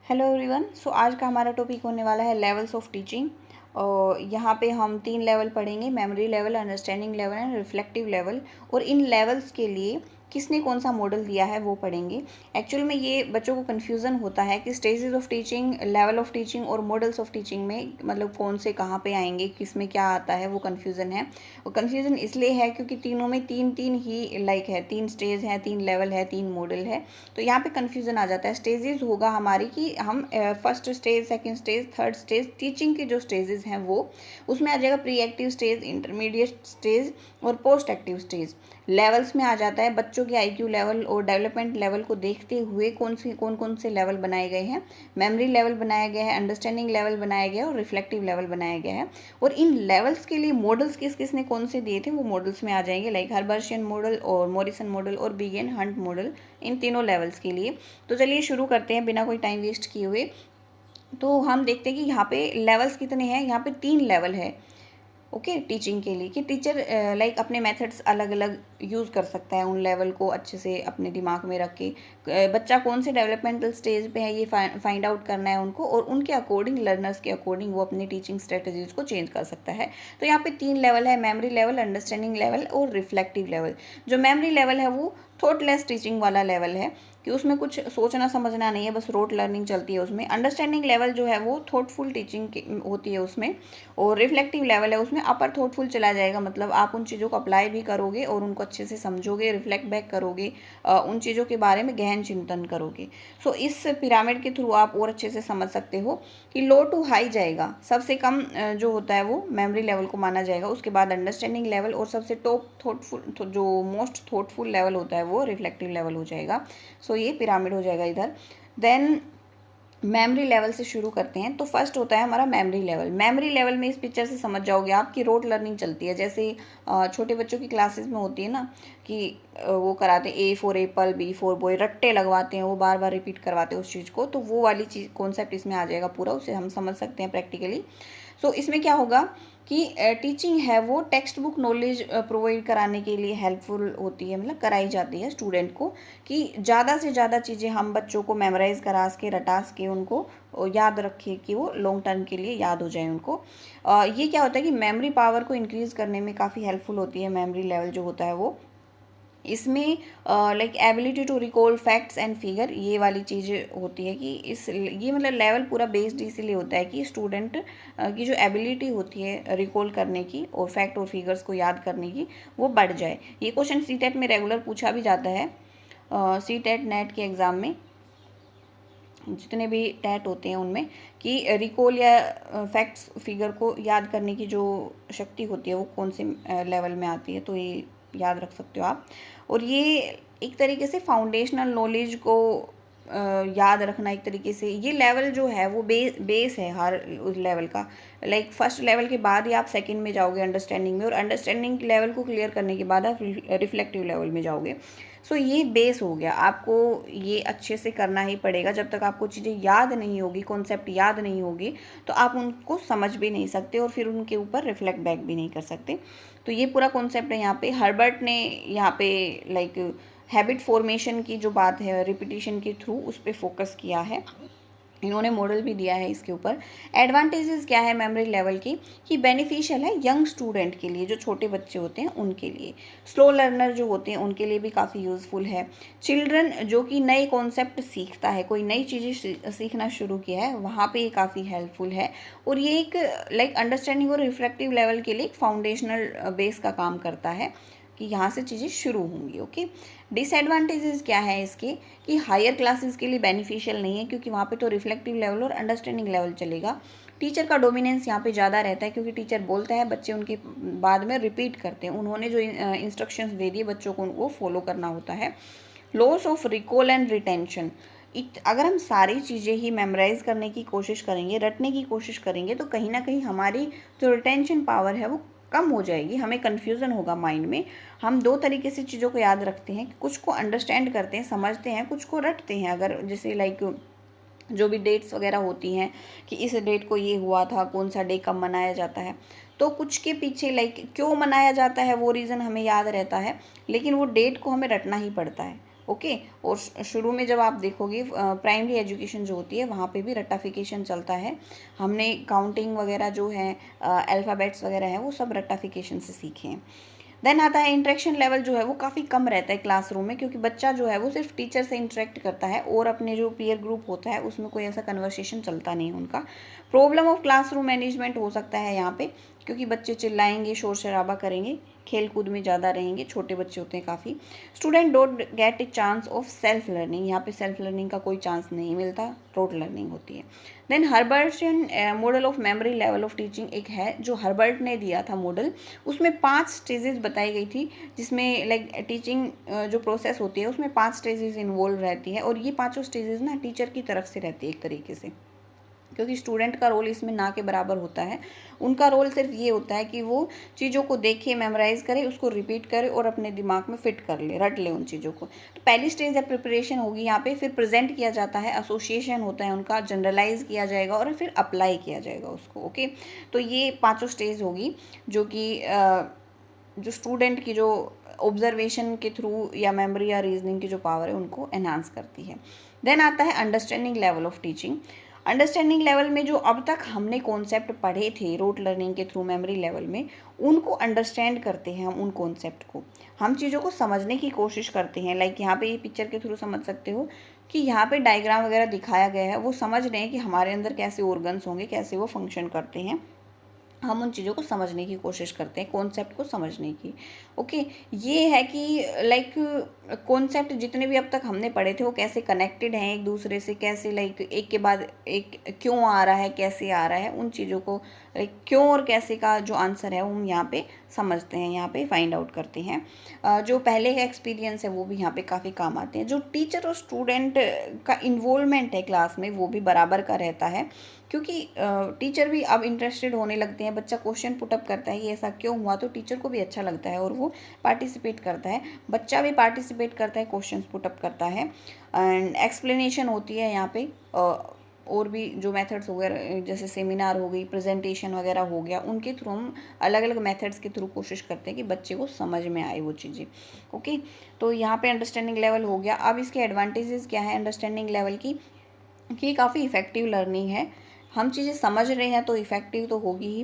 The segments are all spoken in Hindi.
Hello everyone. सो आज का हमारा टॉपिक होने वाला है लेवल्स ऑफ टीचिंग। और यहाँ पे हम 3 लेवल पढ़ेंगे, memory level, understanding level and reflective level. और इन लेवल्स के लिए किसने कौन सा मॉडल दिया है वो पढ़ेंगे। एक्चुअल में ये बच्चों को कन्फ्यूज़न होता है कि stages of teaching, level of teaching और मॉडल्स ऑफ टीचिंग में मतलब कौन से कहाँ पे आएंगे, किस में क्या आता है, वो कन्फ्यूज़न है। और कन्फ्यूज़न इसलिए है क्योंकि तीनों में तीन तीन ही लाइक है, 3 स्टेज हैं, 3 लेवल है, 3 मॉडल है। तो यहाँ पे कन्फ्यूज़न आ जाता है। स्टेजेस होगा हमारी कि हम first stage, second stage, third stage, teaching के जो स्टेजेस हैं वो उसमें आ जाएगा pre active stage, intermediate stage और पोस्ट एक्टिव स्टेज। लेवल्स में आ जाता है बच्चों के आईक्यू लेवल और डेवलपमेंट लेवल को देखते हुए कौन कौन से लेवल बनाए गए हैं। मेमोरी लेवल बनाया गया है, अंडरस्टैंडिंग लेवल बनाया गया है और रिफ्लेक्टिव लेवल बनाया गया है। और इन लेवल्स के लिए मॉडल्स किस किस ने कौन से दिए थे वो मॉडल्स में आ जाएंगे, लाइक हर्बर्शियन मॉडल और मॉरिसन मॉडल और बिगेन हंट मॉडल, इन तीनों लेवल्स के लिए। तो चलिए शुरू करते हैं बिना कोई टाइम वेस्ट किए हुए। तो हम देखते हैं कि यहाँ पे लेवल्स कितने हैं। यहाँ पे 3 लेवल है ओके टीचिंग के लिए, कि टीचर लाइक अपने मेथड्स अलग अलग यूज़ कर सकता है उन लेवल को अच्छे से अपने दिमाग में रख के। बच्चा कौन से डेवलपमेंटल स्टेज पे है ये फाइंड आउट करना है उनको, और उनके अकॉर्डिंग, लर्नर्स के अकॉर्डिंग वो अपनी टीचिंग स्ट्रेटजीज को चेंज कर सकता है। तो यहाँ पे 3 लेवल है, मेमोरी लेवल, अंडरस्टैंडिंग लेवल और रिफ्लेक्टिव लेवल। जो मेमोरी लेवल है वो थॉटलेस टीचिंग वाला लेवल है कि उसमें कुछ सोचना समझना नहीं है, बस रोट लर्निंग चलती है उसमें। अंडरस्टैंडिंग लेवल जो है वो थॉटफुल टीचिंग होती है उसमें। और रिफ्लेक्टिव लेवल है उसमें अपर थॉटफुल चला जाएगा, मतलब आप उन चीज़ों को अप्लाई भी करोगे और उनको अच्छे से समझोगे, रिफ्लेक्ट बैक करोगे, उन चीज़ों के बारे में गहन चिंतन करोगे। सो इस पिरामिड के थ्रू आप और अच्छे से समझ सकते हो कि लो टू हाई जाएगा। सबसे कम जो होता है वो मेमोरी लेवल को माना जाएगा, उसके बाद अंडरस्टैंडिंग लेवल, और सबसे टॉप थॉटफुल जो मोस्ट थॉटफुल लेवल होता है वो रिफ्लेक्टिव लेवल हो जाएगा। सो ये पिरामिड हो जाएगा इधर। देन मेमोरी लेवल से शुरू करते हैं। तो फर्स्ट होता है हमारा मेमोरी लेवल। मेमोरी लेवल में इस पिक्चर से समझ जाओगे आप कि रोट लर्निंग चलती है, जैसे छोटे बच्चों की क्लासेस में होती है ना कि वो कराते हैं A for apple, B for boy, रट्टे लगवाते हैं, वो बार बार रिपीट करवाते हैं उस चीज़ को। तो वो वाली चीज़ कॉन्सेप्ट इसमें आ जाएगा पूरा, उसे हम समझ सकते हैं प्रैक्टिकली। सो इसमें क्या होगा कि टीचिंग है वो टेक्स्ट बुक नॉलेज प्रोवाइड कराने के लिए हेल्पफुल होती है, मतलब कराई जाती है स्टूडेंट को, कि ज़्यादा से ज़्यादा चीज़ें हम बच्चों को मेमोराइज करा के, रटास के उनको याद रखे कि वो लॉन्ग टर्म के लिए याद हो जाए उनको। ये क्या होता है कि मेमोरी पावर को इंक्रीज़ करने में काफ़ी हेल्पफुल होती है मेमोरी लेवल जो होता है वो। इसमें like ability to recall facts and figure, ये वाली चीज़ होती है कि ये मतलब लेवल पूरा बेस्ड इसीलिए होता है कि स्टूडेंट की जो एबिलिटी होती है रिकॉल करने की और फैक्ट और फिगर्स को याद करने की वो बढ़ जाए। ये क्वेश्चन सीटेट में रेगुलर पूछा भी जाता है, सीटेट नेट के एग्ज़ाम में, जितने भी टैट होते हैं उनमें, कि रिकॉल या फैक्ट्स फिगर को याद करने की जो शक्ति होती है वो कौन से लेवल में आती है। तो ये याद रख सकते हो आप। और ये एक तरीके से फाउंडेशनल नॉलेज को याद रखना, एक तरीके से ये लेवल जो है वो बेस है हर उस लेवल का। लाइक फर्स्ट लेवल के बाद ही आप सेकंड में जाओगे अंडरस्टैंडिंग में, और अंडरस्टैंडिंग लेवल को क्लियर करने के बाद आप रिफ्लेक्टिव लेवल में जाओगे। सो ये बेस हो गया, आपको ये अच्छे से करना ही पड़ेगा। जब तक आपको चीज़ें याद नहीं होगी, कॉन्सेप्ट याद नहीं होगी, तो आप उनको समझ भी नहीं सकते और फिर उनके ऊपर रिफ्लेक्ट बैक भी नहीं कर सकते। तो ये पूरा कॉन्सेप्ट है यहाँ पे। हर्बर्ट ने यहाँ पे लाइक हैबिट फॉर्मेशन की जो बात है रिपीटिशन के थ्रू, उस पर फोकस किया है। इन्होंने मॉडल भी दिया है इसके ऊपर। एडवांटेजेस क्या है मेमोरी लेवल की, कि बेनिफिशियल है यंग स्टूडेंट के लिए, जो छोटे बच्चे होते हैं उनके लिए। स्लो लर्नर जो होते हैं उनके लिए भी काफ़ी यूज़फुल है। चिल्ड्रन जो कि नए कॉन्सेप्ट सीखता है, कोई नई चीज़ें सीखना शुरू किया है, वहाँ पे ये काफ़ी हेल्पफुल है। और ये एक लाइक अंडरस्टैंडिंग और रिफ्लेक्टिव लेवल के लिए एक फाउंडेशनल बेस का काम करता है कि यहाँ से चीज़ें शुरू होंगी। ओके, डिसएडवांटेजेस क्या है इसके, कि हायर क्लासेस के लिए बेनिफिशियल नहीं है, क्योंकि वहाँ पे तो रिफ्लेक्टिव लेवल और अंडरस्टैंडिंग लेवल चलेगा। टीचर का डोमिनेंस यहाँ पे ज़्यादा रहता है, क्योंकि टीचर बोलता है, बच्चे उनके बाद में रिपीट करते हैं, उन्होंने जो इंस्ट्रक्शंस दे दिए बच्चों को उनको फॉलो करना होता है। Loss of recall and retention, अगर हम सारी चीज़ें ही मेमोराइज करने की कोशिश करेंगे, रटने की कोशिश करेंगे, तो कहीं ना कहीं हमारी जो रिटेंशन पावर है वो कम हो जाएगी, हमें कन्फ्यूज़न होगा माइंड में। हम 2 तरीके से चीज़ों को याद रखते हैं, कुछ को अंडरस्टैंड करते हैं, समझते हैं, कुछ को रटते हैं। अगर जैसे लाइक जो भी डेट्स वगैरह होती हैं कि इस डेट को ये हुआ था, कौन सा डे कब मनाया जाता है, तो कुछ के पीछे लाइक क्यों मनाया जाता है वो रीज़न हमें याद रहता है, लेकिन वो डेट को हमें रटना ही पड़ता है। ओके। और शुरू में जब आप देखोगे प्राइमरी एजुकेशन जो होती है वहाँ पे भी रट्टाफिकेशन चलता है। हमने काउंटिंग वगैरह जो है अल्फ़ाबेट्स वगैरह है वो सब रट्टाफिकेशन से सीखे हैं। देन आता है इंटरेक्शन लेवल जो है वो काफ़ी कम रहता है क्लासरूम में, क्योंकि बच्चा जो है वो सिर्फ टीचर से इंटरेक्ट करता है और अपने जो पीयर ग्रुप होता है उसमें कोई ऐसा कन्वर्सेशन चलता नहीं है उनका। प्रॉब्लम ऑफ क्लासरूम मैनेजमेंट हो सकता है यहाँ पे, क्योंकि बच्चे चिल्लाएंगे, शोर शराबा करेंगे, खेल कूद में ज़्यादा रहेंगे, छोटे बच्चे होते हैं काफ़ी। Student don't get a chance of self learning, यहाँ पे सेल्फ लर्निंग का कोई चांस नहीं मिलता, रोट लर्निंग होती है। Then Herbartian model of memory level of teaching एक है जो हर्बर्ट ने दिया था मॉडल। उसमें 5 स्टेजेस बताई गई थी, जिसमें लाइक टीचिंग जो प्रोसेस होती है उसमें 5 स्टेजेस इन्वॉल्व रहती है, और ये पाँचों स्टेजेस ना टीचर की तरफ से रहती है एक तरीके से, क्योंकि स्टूडेंट का रोल इसमें ना के बराबर होता है। उनका रोल सिर्फ ये होता है कि वो चीज़ों को देखे, मेमोराइज करे, उसको रिपीट करे और अपने दिमाग में फिट कर ले, रट ले उन चीज़ों को। तो पहली स्टेज है प्रिपरेशन होगी यहाँ पे, फिर प्रेजेंट किया जाता है, एसोसिएशन होता है उनका, जनरलाइज किया जाएगा और फिर अप्लाई किया जाएगा उसको। ओके, तो ये पाँचों स्टेज होगी जो कि जो स्टूडेंट की जो ऑब्जर्वेशन के थ्रू या मेमोरी या रीजनिंग की जो पावर है उनको एनहांस करती है। देन आता है understanding level of teaching. Understanding level में जो अब तक हमने कॉन्सेप्ट पढ़े थे रोट लर्निंग के थ्रू मेमोरी लेवल में, उनको अंडरस्टैंड करते हैं हम, उन कॉन्सेप्ट को हम चीज़ों को समझने की कोशिश करते हैं। लाइक यहाँ पे ये पिक्चर के थ्रू समझ सकते हो कि यहाँ पे डायग्राम वगैरह दिखाया गया है, वो समझ रहे हैं कि हमारे अंदर कैसे ऑर्गन्स होंगे, कैसे वो फंक्शन करते हैं। हम उन चीज़ों को समझने की कोशिश करते हैं, कॉन्सेप्ट को समझने की। ओके, ये है कि लाइक कॉन्सेप्ट जितने भी अब तक हमने पढ़े थे वो कैसे कनेक्टेड हैं एक दूसरे से, कैसे लाइक एक के बाद एक क्यों आ रहा है, कैसे आ रहा है, उन चीज़ों को लाइक क्यों और कैसे का जो आंसर है वो हम यहाँ पे समझते हैं, यहाँ पे फाइंड आउट करते हैं। जो पहले का एक्सपीरियंस है वो भी यहाँ पे काफ़ी काम आते हैं। जो टीचर और स्टूडेंट का इन्वॉल्वमेंट है क्लास में वो भी बराबर का रहता है, क्योंकि टीचर भी अब इंटरेस्टेड होने लगते हैं। बच्चा क्वेश्चन पुटअप करता है कि ऐसा क्यों हुआ, तो टीचर को भी अच्छा लगता है और वो पार्टिसिपेट करता है। बच्चा भी पार्टिसिपेट करता है, क्वेश्चन पुटअप करता है, एंड एक्सप्लेनेशन होती है यहाँ पे। और भी जो मेथड्स वगैरह जैसे सेमिनार हो गई, प्रेजेंटेशन वगैरह हो गया, उनके थ्रू हम अलग अलग मेथड्स के थ्रू कोशिश करते हैं कि बच्चे को समझ में आए वो चीज़ें। ओके, तो यहाँ पे अंडरस्टैंडिंग लेवल हो गया। अब इसके एडवांटेजेस क्या है अंडरस्टैंडिंग लेवल की, कि काफ़ी इफ़ेक्टिव लर्निंग है। हम चीज़ें समझ रहे हैं तो इफ़ेक्टिव तो होगी ही।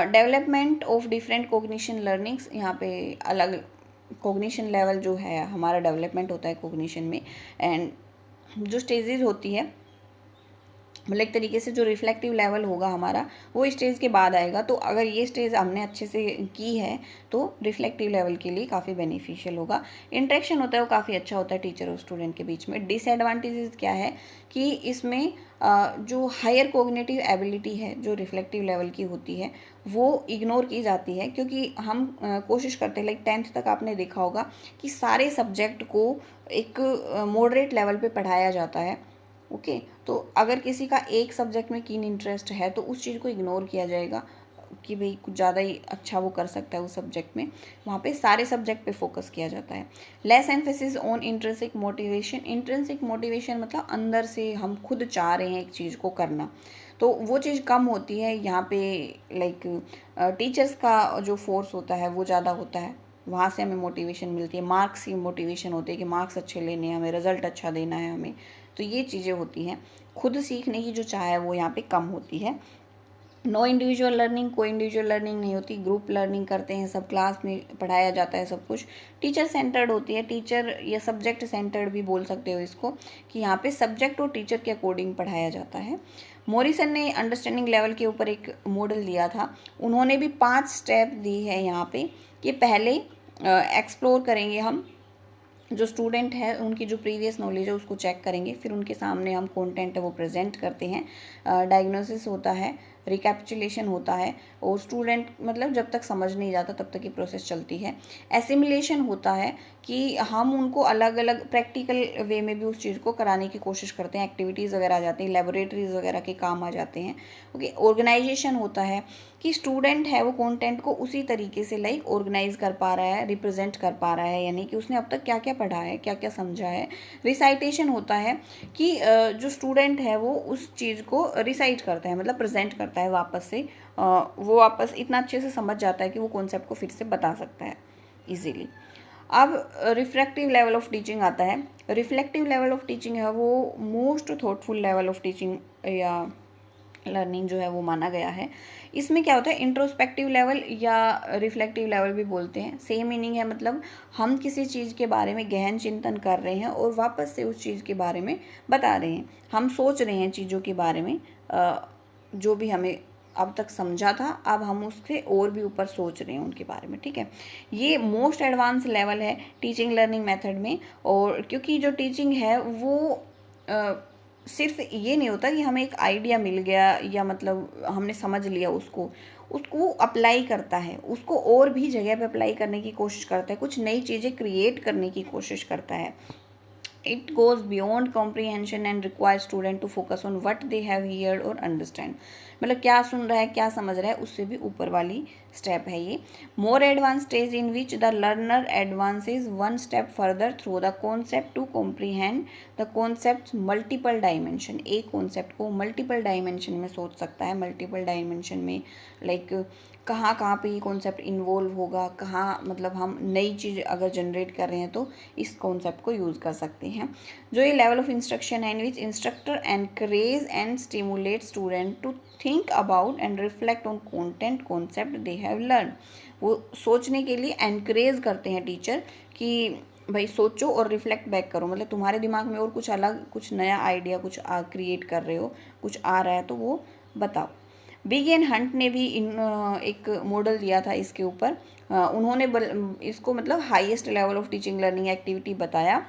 Development of different cognition learnings, यहाँ पे अलग कोग्निशन लेवल जो है हमारा डेवलपमेंट होता है कोग्निशन में। एंड जो स्टेजेस होती है मतलब एक तरीके से जो रिफ्लेक्टिव लेवल होगा हमारा वो स्टेज के बाद आएगा। तो अगर ये स्टेज हमने अच्छे से की है तो रिफ्लेक्टिव लेवल के लिए काफ़ी बेनिफिशियल होगा। इंटरेक्शन होता है वो काफ़ी अच्छा होता है टीचर और स्टूडेंट के बीच में। डिसएडवांटेजेस क्या है कि इसमें जो हायर कोग्निटिव एबिलिटी है जो रिफ्लेक्टिव लेवल की होती है वो इग्नोर की जाती है, क्योंकि हम कोशिश करते हैं लाइक 10th तक आपने देखा होगा कि सारे सब्जेक्ट को एक मॉडरेट लेवल पे पढ़ाया जाता है। ओके, तो अगर किसी का एक सब्जेक्ट में कीन इंटरेस्ट है तो उस चीज़ को इग्नोर किया जाएगा कि भाई कुछ ज़्यादा ही अच्छा वो कर सकता है उस सब्जेक्ट में। वहाँ पे सारे सब्जेक्ट पे फोकस किया जाता है। Less emphasis on intrinsic motivation. Intrinsic motivation मतलब अंदर से हम खुद चाह रहे हैं एक चीज़ को करना, तो वो चीज़ कम होती है यहाँ पे। लाइक टीचर्स का जो फोर्स होता है वो ज़्यादा होता है, वहाँ से हमें मोटिवेशन मिलती है। मार्क्स की मोटिवेशन होती है कि मार्क्स अच्छे लेने हैं हमें, रिजल्ट अच्छा देना है हमें, तो ये चीज़ें होती हैं। खुद सीखने की जो चाह है वो यहाँ पे कम होती है। नो इंडिविजुअल लर्निंग, कोई इंडिविजुअल लर्निंग नहीं होती, ग्रुप लर्निंग करते हैं सब, क्लास में पढ़ाया जाता है सब कुछ। टीचर सेंटर्ड होती है, टीचर या सब्जेक्ट सेंटर्ड भी बोल सकते हो इसको, कि यहाँ पे सब्जेक्ट और टीचर के अकॉर्डिंग पढ़ाया जाता है। मॉरिसन ने अंडरस्टैंडिंग लेवल के ऊपर एक मॉडल दिया था, उन्होंने भी 5 स्टेप दी है यहाँ पे। कि पहले एक्सप्लोर करेंगे हम, जो स्टूडेंट है उनकी जो प्रीवियस नॉलेज है उसको चेक करेंगे, फिर उनके सामने हम कंटेंट है वो प्रेजेंट करते हैं। डायग्नोसिस होता है, रिकैपिचुलेशन होता है, और स्टूडेंट मतलब जब तक समझ नहीं जाता तब तक ये प्रोसेस चलती है। एसिमिलेशन होता है कि हम उनको अलग अलग प्रैक्टिकल वे में भी उस चीज़ को कराने की कोशिश करते हैं, एक्टिविटीज़ वगैरह आ जाती हैं, लेबोरेटरीज वगैरह के काम आ जाते हैं। ओके, ऑर्गेनाइजेशन होता है कि स्टूडेंट है वो कंटेंट को उसी तरीके से लाइक ऑर्गेनाइज कर पा रहा है, रिप्रेजेंट कर पा रहा है, यानी कि उसने अब तक क्या क्या पढ़ा है, क्या क्या समझा है। रिसाइटेशन होता है कि जो स्टूडेंट है वो उस चीज़ को रिसाइट करता है, मतलब प्रेजेंट करता है वापस से, वो वापस इतना अच्छे से समझ जाता है कि वो कॉन्सेप्ट को फिर से बता सकता है ईजीली। अब रिफ्लेक्टिव लेवल ऑफ टीचिंग आता है। रिफ्लेक्टिव लेवल ऑफ टीचिंग है वो most thoughtful level of teaching या लर्निंग जो है वो माना गया है। इसमें क्या होता है, इंट्रोस्पेक्टिव लेवल या रिफ्लेक्टिव लेवल भी बोलते हैं, सेम मीनिंग है। मतलब हम किसी चीज़ के बारे में गहन चिंतन कर रहे हैं और वापस से उस चीज़ के बारे में बता रहे हैं, हम सोच रहे हैं चीज़ों के बारे में, जो भी हमें अब तक समझा था अब हम उससे और भी ऊपर सोच रहे हैं उनके बारे में, ठीक है। ये मोस्ट एडवांस लेवल है टीचिंग लर्निंग मेथड में। और क्योंकि जो टीचिंग है वो सिर्फ ये नहीं होता कि हमें एक आइडिया मिल गया या मतलब हमने समझ लिया उसको, उसको अप्लाई करता है, उसको और भी जगह पे अप्लाई करने की कोशिश करता है, कुछ नई चीज़ें क्रिएट करने की कोशिश करता है। It goes beyond comprehension and requires student to focus on what they have heard or understand। मतलब क्या सुन रहा है, क्या समझ रहा है, उससे भी ऊपर वाली स्टेप है ये। More advance stage in which the learner advances one step further through the concept to comprehend the concept multiple dimension. एक कॉन्सेप्ट को मल्टीपल डायमेंशन में सोच सकता है, मल्टीपल डायमेंशन में लाइक कहाँ कहाँ पे ये कॉन्सेप्ट इन्वॉल्व होगा, कहाँ मतलब हम नई चीज़ अगर जनरेट कर रहे हैं तो इस कॉन्सेप्ट को यूज़ कर सकते हैं। जो ये लेवल ऑफ इंस्ट्रक्शन है in which instructor encourage and stimulate student to think about and reflect on content concept they have learn. वो सोचने के लिए एनकरेज करते हैं टीचर कि भाई सोचो और रिफ्लेक्ट बैक करो, मतलब तुम्हारे दिमाग में और कुछ अलग, कुछ नया आइडिया कुछ क्रिएट कर रहे हो, कुछ आ रहा है तो वो बताओ। बिग एंड हंट ने भी एक मॉडल दिया था इसके ऊपर। उन्होंने इसको मतलब highest level of teaching learning activity बताया।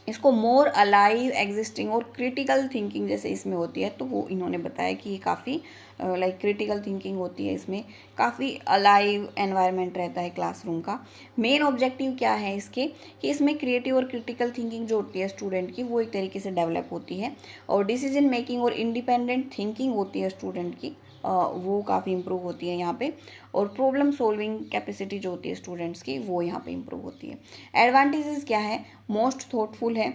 इसको मोर अलाइव एग्जिस्टिंग और क्रिटिकल थिंकिंग जैसे इसमें होती है, तो वो इन्होंने बताया कि ये काफ़ी लाइक क्रिटिकल थिंकिंग होती है, इसमें काफ़ी अलाइव एनवायरनमेंट रहता है क्लासरूम का। मेन ऑब्जेक्टिव क्या है इसके कि इसमें क्रिएटिव और क्रिटिकल थिंकिंग जो होती है स्टूडेंट की वो एक तरीके से डेवलप होती है, और डिसीजन मेकिंग और इंडिपेंडेंट थिंकिंग होती है स्टूडेंट की, वो काफ़ी इम्प्रूव होती है यहाँ पे। और प्रॉब्लम सॉल्विंग कैपेसिटी जो होती है स्टूडेंट्स की वो यहाँ पे इम्प्रूव होती है। एडवांटेजेस क्या है, मोस्ट थॉटफुल है,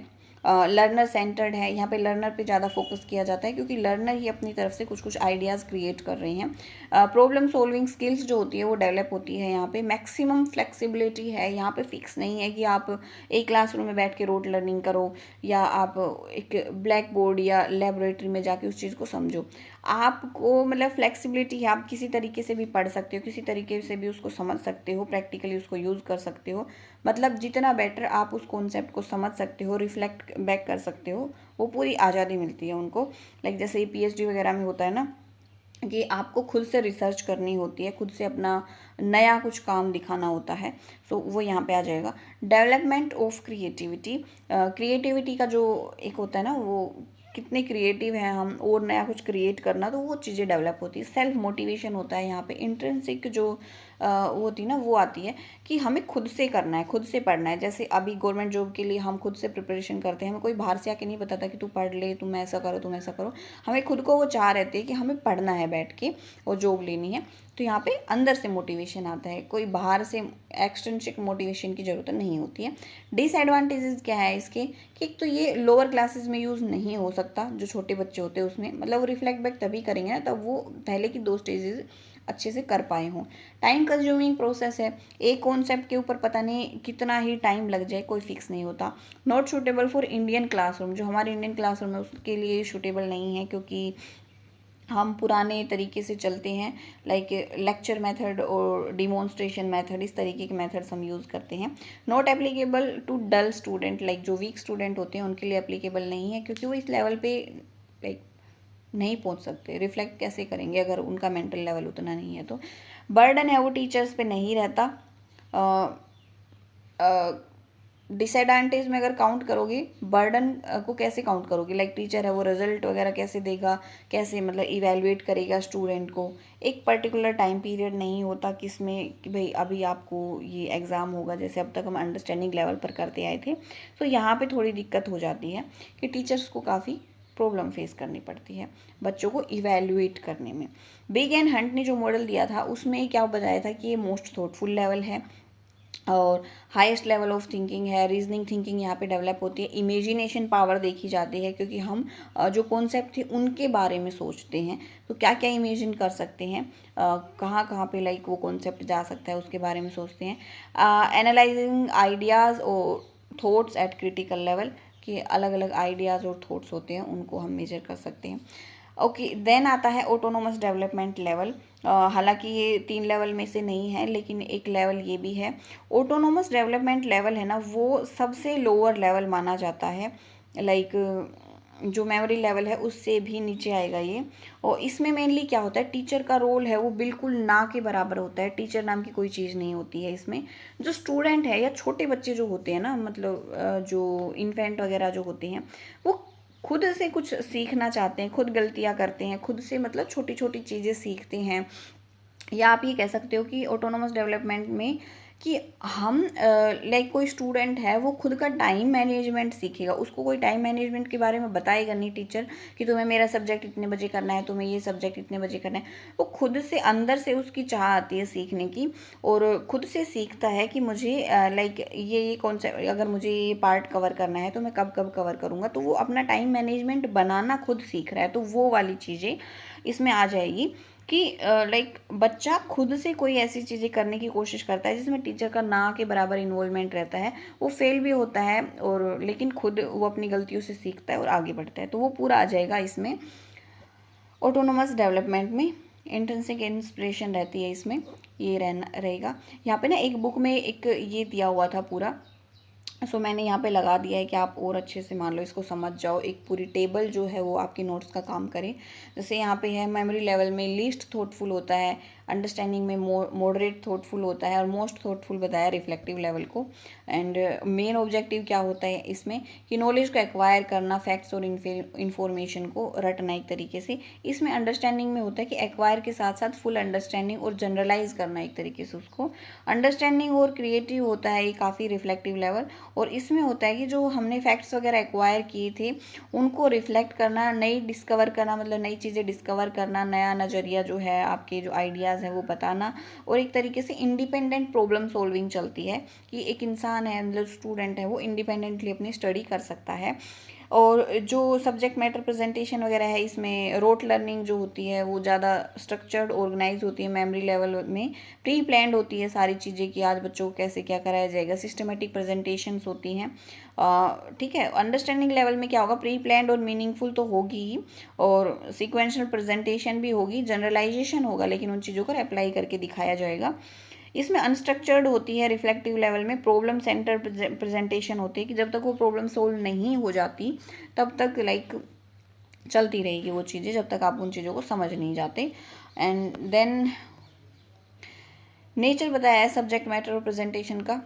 लर्नर सेंटर्ड है, यहाँ पे लर्नर पे ज़्यादा फोकस किया जाता है क्योंकि लर्नर ही अपनी तरफ से कुछ कुछ आइडियाज़ क्रिएट कर रहे हैं। प्रॉब्लम सॉल्विंग स्किल्स जो होती है वो डेवलप होती है यहाँ पे। मैक्सिमम फ्लेक्सिबिलिटी है, यहाँ पे फिक्स नहीं है कि आप एक क्लासरूम में बैठ के रोट लर्निंग करो या आप एक ब्लैक बोर्ड या लेबोरेटरी में जाके उस चीज़ को समझो। आपको मतलब फ्लेक्सिबिलिटी है, आप किसी तरीके से भी पढ़ सकते हो, किसी तरीके से भी उसको समझ सकते हो, प्रैक्टिकली उसको यूज़ कर सकते हो। मतलब जितना बेटर आप उस कॉन्सेप्ट को समझ सकते हो, रिफ्लेक्ट बैक कर सकते हो, वो पूरी आज़ादी मिलती है उनको। लाइक जैसे ये पीएचडी वगैरह में होता है ना कि आपको खुद से रिसर्च करनी होती है, खुद से अपना नया कुछ काम दिखाना होता है, सो वो यहाँ पे आ जाएगा। डेवलपमेंट ऑफ क्रिएटिविटी, क्रिएटिविटी का जो एक होता है ना, वो कितने क्रिएटिव हैं हम और नया कुछ क्रिएट करना, तो वो चीज़ें डेवलप होती है। सेल्फ मोटिवेशन होता है यहाँ पे। इंट्रिंसिक जो वो होती है ना, वो आती है कि हमें खुद से करना है, खुद से पढ़ना है। जैसे अभी गवर्नमेंट जॉब के लिए हम खुद से प्रिपरेशन करते हैं, हमें कोई बाहर से आके नहीं बताता कि तू पढ़ ले, तुम ऐसा करो, तुम ऐसा करो। हमें खुद को वो चाह रहती है कि हमें पढ़ना है बैठ के और जॉब लेनी है, तो यहाँ पे अंदर से मोटिवेशन आता है, कोई बाहर से एक्सट्रिंसिक मोटिवेशन की ज़रूरत नहीं होती है। डिसएडवांटेजेस क्या है इसके कि एक तो ये लोअर क्लासेस में यूज़ नहीं हो सकता, जो छोटे बच्चे होते हैं उसमें, मतलब वो रिफ्लेक्ट बैक तभी करेंगे ना तब वो पहले की 2 स्टेजेस अच्छे से कर पाए हों। टाइम कंज्यूमिंग प्रोसेस है, एक कॉन्सेप्ट के ऊपर पता नहीं कितना ही टाइम लग जाए, कोई फिक्स नहीं होता। Not suitable for Indian classroom, जो हमारे इंडियन क्लासरूम है उसके लिए सूटेबल नहीं है क्योंकि हम पुराने तरीके से चलते हैं, लाइक लेक्चर मेथड और डिमॉन्स्ट्रेशन मेथड, इस तरीके के मेथड्स हम यूज़ करते हैं। Not applicable to dull student, like जो वीक स्टूडेंट होते हैं उनके लिए एप्लीकेबल नहीं है क्योंकि वो इस लेवल पे लाइक नहीं पहुंच सकते, रिफ्लेक्ट कैसे करेंगे अगर उनका मेंटल लेवल उतना नहीं है तो। बर्डन है वो टीचर्स पे नहीं रहता। डिसएडवांटेज में अगर काउंट करोगे, बर्डन को कैसे काउंट करोगे, लाइक टीचर है वो रिजल्ट वगैरह कैसे देगा, कैसे मतलब इवेलुएट करेगा स्टूडेंट को। एक पर्टिकुलर टाइम पीरियड नहीं होता किसमें कि भाई अभी आपको ये एग्ज़ाम होगा, जैसे अब तक हम अंडरस्टैंडिंग लेवल पर करते आए थे। तो यहाँ पे थोड़ी दिक्कत हो जाती है कि टीचर्स को काफ़ी प्रॉब्लम फेस करनी पड़ती है बच्चों को इवेलुएट करने में। बिग एंड हंट ने जो मॉडल दिया था उसमें क्या बताया था कि ये मोस्ट थॉटफुल लेवल है, और हाईएस्ट लेवल ऑफ थिंकिंग है, रीजनिंग थिंकिंग यहाँ पे डेवलप होती है, इमेजिनेशन पावर देखी जाती है क्योंकि हम जो कॉन्सेप्ट थे उनके बारे में सोचते हैं, तो क्या क्या इमेजिन कर सकते हैं, कहाँ कहाँ पे लाइक वो कॉन्सेप्ट जा सकता है उसके बारे में सोचते हैं। एनालाइजिंग आइडियाज़ और थॉट्स एट क्रिटिकल लेवल, कि अलग अलग आइडियाज़ और थॉट्स होते हैं उनको हम मेजर कर सकते हैं। ओके, देन आता है ऑटोनोमस डेवलपमेंट लेवल। हालांकि ये 3 लेवल में से नहीं है लेकिन एक लेवल ये भी है। ऑटोनोमस डेवलपमेंट लेवल है ना, वो सबसे लोअर लेवल माना जाता है, लाइक जो मेमोरी लेवल है उससे भी नीचे आएगा ये। और इसमें मेनली क्या होता है, टीचर का रोल है वो बिल्कुल ना के बराबर होता है, टीचर नाम की कोई चीज़ नहीं होती है इसमें। जो स्टूडेंट है या छोटे बच्चे जो होते हैं ना, मतलब जो इन्फेंट वगैरह जो होते हैं, वो खुद से कुछ सीखना चाहते हैं, खुद गलतियाँ करते हैं, खुद से मतलब छोटी छोटी चीज़ें सीखते हैं। या आप ये कह सकते हो कि ऑटोनोमस डेवलपमेंट में कि हम लाइक कोई स्टूडेंट है वो खुद का टाइम मैनेजमेंट सीखेगा, उसको कोई टाइम मैनेजमेंट के बारे में बताएगा नहीं टीचर कि तुम्हें मेरा सब्जेक्ट इतने बजे करना है, तुम्हें ये सब्जेक्ट इतने बजे करना है। वो खुद से अंदर से उसकी चाह आती है सीखने की, और खुद से सीखता है कि मुझे लाइक ये कौन सा, अगर मुझे ये पार्ट कवर करना है तो मैं कब कब कवर करूँगा, तो वो अपना टाइम मैनेजमेंट बनाना खुद सीख रहा है। तो वो वाली चीज़ें इसमें आ जाएगी कि लाइक बच्चा खुद से कोई ऐसी चीज़ें करने की कोशिश करता है जिसमें टीचर का ना के बराबर इन्वॉल्वमेंट रहता है, वो फेल भी होता है और लेकिन खुद वो अपनी गलतियों से सीखता है और आगे बढ़ता है। तो वो पूरा आ जाएगा इसमें ऑटोनोमस डेवलपमेंट में। इंट्रिंसिक इंस्पिरेशन रहती है इसमें, ये रहना रहेगा। यहाँ पे ना एक बुक में एक ये दिया हुआ था पूरा, सो मैंने यहाँ पे लगा दिया है कि आप और अच्छे से मान लो इसको समझ जाओ, एक पूरी टेबल जो है वो आपकी नोट्स का काम करे। जैसे यहाँ पे है मेमोरी लेवल में लीस्ट थॉटफुल होता है, अंडरस्टैंडिंग में मॉडरेट थॉटफुल होता है, और मोस्ट थॉटफुल बताया रिफ्लेक्टिव लेवल को। एंड मेन ऑब्जेक्टिव क्या होता है इसमें कि नॉलेज को एक्वायर करना, फैक्ट्स और इन्फॉर्मेशन को रटना एक तरीके से। इसमें अंडरस्टैंडिंग में होता है कि एक्वायर के साथ साथ फुल अंडरस्टैंडिंग और जनरलाइज करना एक तरीके से उसको। अंडरस्टैंडिंग और क्रिएटिव होता है ये काफ़ी रिफ्लेक्टिव लेवल, और इसमें होता है कि जो हमने फैक्ट्स वगैरह एक्वायर किए थे उनको रिफ्लेक्ट करना, नई डिस्कवर करना, मतलब नई चीज़ें डिस्कवर करना, नया नज़रिया जो है आपके जो आइडियाज़ हैं वो बताना। और एक तरीके से इंडिपेंडेंट प्रॉब्लम सॉल्विंग चलती है कि एक इंसान है, मतलब स्टूडेंट है, वो इंडिपेंडेंटली अपनी स्टडी कर सकता है। और जो सब्जेक्ट मैटर प्रेजेंटेशन वगैरह है इसमें रोट लर्निंग जो होती है वो ज़्यादा स्ट्रक्चर्ड ऑर्गेनाइज होती है। मेमोरी लेवल में प्री प्लान्ड होती है सारी चीज़ें कि आज बच्चों को कैसे क्या कराया जाएगा, सिस्टमेटिक प्रेजेंटेशंस होती हैं। ठीक है, अंडरस्टैंडिंग लेवल में क्या होगा, प्री प्लान्ड और मीनिंगफुल तो होगी ही, और सिक्वेंशियल प्रेजेंटेशन भी होगी, जनरलाइजेशन होगा लेकिन उन चीज़ों को अप्लाई करके दिखाया जाएगा। इसमें अनस्ट्रक्चर्ड होती है रिफ्लेक्टिव लेवल में, प्रॉब्लम सेंटर प्रेजेंटेशन होती है कि जब तक वो प्रॉब्लम सोल्व नहीं हो जाती तब तक लाइक चलती रहेगी वो चीज़ें, जब तक आप उन चीज़ों को समझ नहीं जाते। एंड देन नेचर बताया है सब्जेक्ट मैटर और प्रेजेंटेशन का,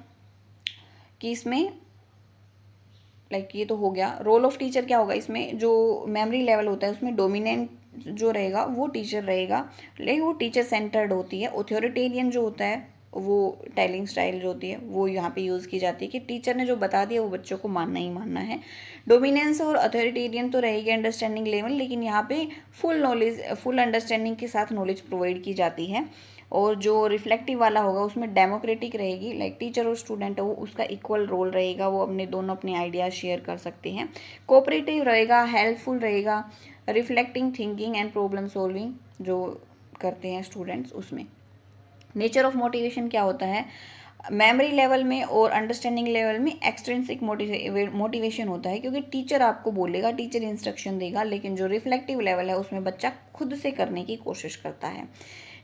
कि इसमें लाइक ये तो हो गया। रोल ऑफ टीचर क्या होगा इसमें, जो मेमोरी लेवल होता है उसमें डोमिनेंट जो रहेगा वो टीचर रहेगा, लेकिन वो टीचर सेंटर्ड होती है। ऑथोरिटेरियन जो होता है वो टेलिंग स्टाइल जो होती है वो यहाँ पे यूज़ की जाती है कि टीचर ने जो बता दिया वो बच्चों को मानना ही मानना है। डोमिनेंस और अथॉरिटेरियन तो रहेगी अंडरस्टैंडिंग लेवल, लेकिन यहाँ पे फुल नॉलेज, फुल अंडरस्टैंडिंग के साथ नॉलेज प्रोवाइड की जाती है। और जो रिफ्लेक्टिव वाला होगा उसमें डेमोक्रेटिक रहेगी, लाइक टीचर और स्टूडेंट है वो उसका इक्वल रोल रहेगा, वो अपने दोनों अपने आइडियाज़ शेयर कर सकते हैं। कोऑपरेटिव रहेगा, हेल्पफुल रहेगा, reflecting thinking and problem solving जो करते हैं स्टूडेंट्स उसमें। नेचर ऑफ मोटिवेशन क्या होता है, मेमोरी लेवल में और अंडरस्टैंडिंग लेवल में एक्सट्रिंसिक मोटिवेशन होता है क्योंकि टीचर आपको बोलेगा, टीचर इंस्ट्रक्शन देगा, लेकिन जो रिफ्लेक्टिव लेवल है उसमें बच्चा खुद से करने की कोशिश करता है।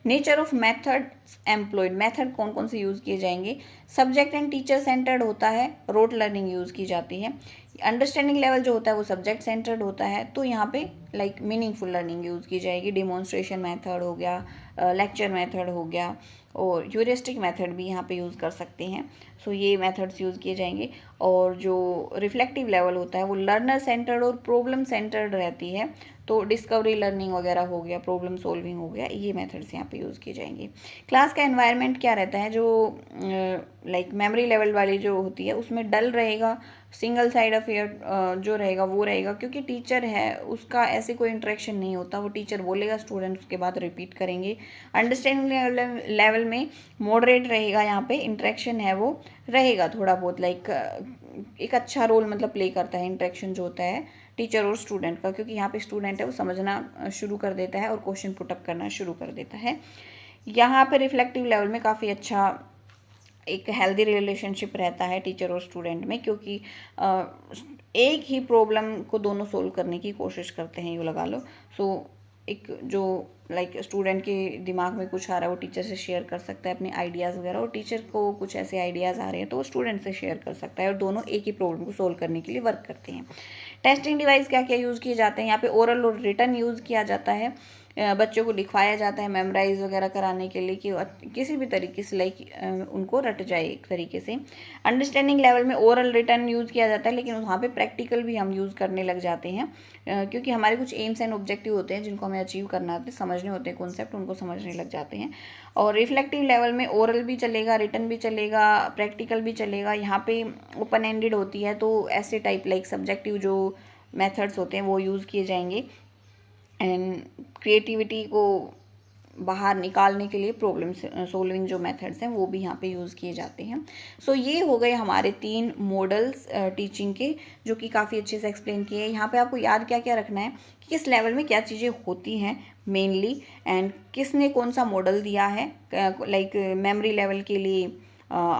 Nature of method employed, method कौन कौन से यूज़ किए जाएंगे, सब्जेक्ट एंड टीचर सेंटर्ड होता है, रोट लर्निंग यूज़ की जाती है। अंडरस्टैंडिंग लेवल जो होता है वो सब्जेक्ट सेंटर्ड होता है, तो यहाँ पे लाइक मीनिंगफुल लर्निंग यूज़ की जाएगी, डिमॉन्स्ट्रेशन मेथड हो गया, लेक्चर मेथड हो गया, और ह्यूरिस्टिक मेथड भी यहाँ पे यूज़ कर सकते हैं। सो ये मेथड्स यूज़ किए जाएंगे। और जो रिफ्लेक्टिव लेवल होता है वो लर्नर सेंटर्ड और प्रॉब्लम सेंटर्ड रहती है, तो डिस्कवरी लर्निंग वगैरह हो गया, प्रॉब्लम सॉल्विंग हो गया, ये मेथड्स यहाँ पे यूज़ किए जाएंगे। क्लास का एनवायरनमेंट क्या रहता है, जो लाइक मेमोरी लेवल वाली जो होती है उसमें डल रहेगा, सिंगल साइड अफेयर जो रहेगा वो रहेगा, क्योंकि टीचर है उसका ऐसे कोई इंटरेक्शन नहीं होता, वो टीचर बोलेगा स्टूडेंट उसके बाद रिपीट करेंगे। अंडरस्टैंडिंग लेवल में मॉडरेट रहेगा, यहाँ पे इंटरेक्शन है वो रहेगा थोड़ा बहुत, लाइक एक अच्छा रोल मतलब प्ले करता है इंटरेक्शन जो होता है टीचर और स्टूडेंट का, क्योंकि यहाँ पे स्टूडेंट है वो समझना शुरू कर देता है और क्वेश्चन पुटअप करना शुरू कर देता है। यहाँ पे रिफ्लेक्टिव लेवल में काफ़ी अच्छा एक हेल्दी रिलेशनशिप रहता है टीचर और स्टूडेंट में, क्योंकि एक ही प्रॉब्लम को दोनों सोल्व करने की कोशिश करते हैं, यूँ लगा लो। सो एक जो लाइक स्टूडेंट के दिमाग में कुछ आ रहा है वो टीचर से शेयर कर सकता है अपने आइडियाज़ वगैरह, और टीचर को कुछ ऐसे आइडियाज़ आ रहे हैं तो वो स्टूडेंट से शेयर कर सकता है, और दोनों एक ही प्रॉब्लम को सोल्व करने के लिए वर्क करते हैं। टेस्टिंग डिवाइस क्या क्या यूज़ किए जाते हैं, यहाँ पे ओरल और रिटन यूज़ किया जाता है, बच्चों को लिखवाया जाता है मेमोराइज वगैरह कराने के लिए कि किसी भी तरीके से लाइक उनको रट जाए एक तरीके से। अंडरस्टैंडिंग लेवल में ओरल रिटन यूज़ किया जाता है, लेकिन वहाँ पे प्रैक्टिकल भी हम यूज़ करने लग जाते हैं, क्योंकि हमारे कुछ एम्स एंड ऑब्जेक्टिव होते हैं जिनको हमें अचीव करना होता है, समझने होते हैं कॉन्सेप्ट, उनको समझने लग जाते हैं। और रिफ्लेक्टिव लेवल में ओरल भी चलेगा, रिटन भी चलेगा, प्रैक्टिकल भी चलेगा। यहाँ पे ओपन एंडेड होती है तो ऐसे टाइप लाइक सब्जेक्टिव जो मेथड्स होते हैं वो यूज़ किए जाएंगे, एंड क्रिएटिविटी को बाहर निकालने के लिए प्रॉब्लम सोल्विंग जो मेथड्स हैं वो भी यहाँ पे यूज़ किए जाते हैं। सो ये हो गए हमारे 3 मॉडल्स टीचिंग के, जो कि काफ़ी अच्छे से एक्सप्लेन किए हैं। यहाँ पे आपको याद क्या क्या रखना है कि किस लेवल में क्या चीज़ें होती हैं मेनली, एंड किसने कौन सा मॉडल दिया है। लाइक मेमोरी लेवल के लिए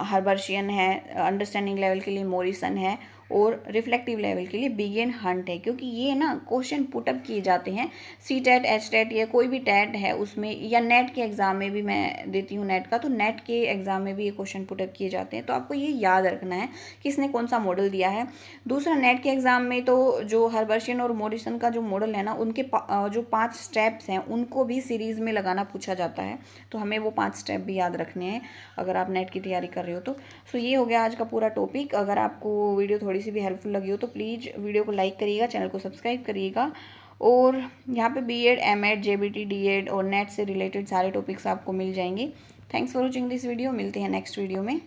हर्बर्शियन है, अंडरस्टैंडिंग लेवल के लिए मॉरिसन है, और रिफ्लेक्टिव लेवल के लिए बिग एंड हंट है, क्योंकि ये ना क्वेश्चन पुटअप किए जाते हैं सी टेट, एच टेट या कोई भी टेट है उसमें, या नेट के एग्ज़ाम में भी मैं देती हूँ नेट का, तो नेट के एग्ज़ाम में भी ये क्वेश्चन पुटअप किए जाते हैं। तो आपको ये याद रखना है कि इसने कौन सा मॉडल दिया है। दूसरा, नेट के एग्ज़ाम में तो जो हर्बर्शियन और मॉरिसन का जो मॉडल है ना, उनके जो 5 स्टेप्स हैं उनको भी सीरीज़ में लगाना पूछा जाता है, तो हमें वो 5 स्टेप भी याद रखने हैं अगर आप नेट की तैयारी कर रहे हो तो। सो ये हो गया आज का पूरा टॉपिक। अगर आपको वीडियो थोड़ी सी भी हेल्पफुल लगी हो तो प्लीज़ वीडियो को लाइक करिएगा, चैनल को सब्सक्राइब करिएगा, और यहाँ पे बीएड, एमएड, जेबीटी, डीएड और नेट से रिलेटेड सारे टॉपिक्स आपको मिल जाएंगे। Thanks for watching this video. मिलते हैं नेक्स्ट वीडियो में।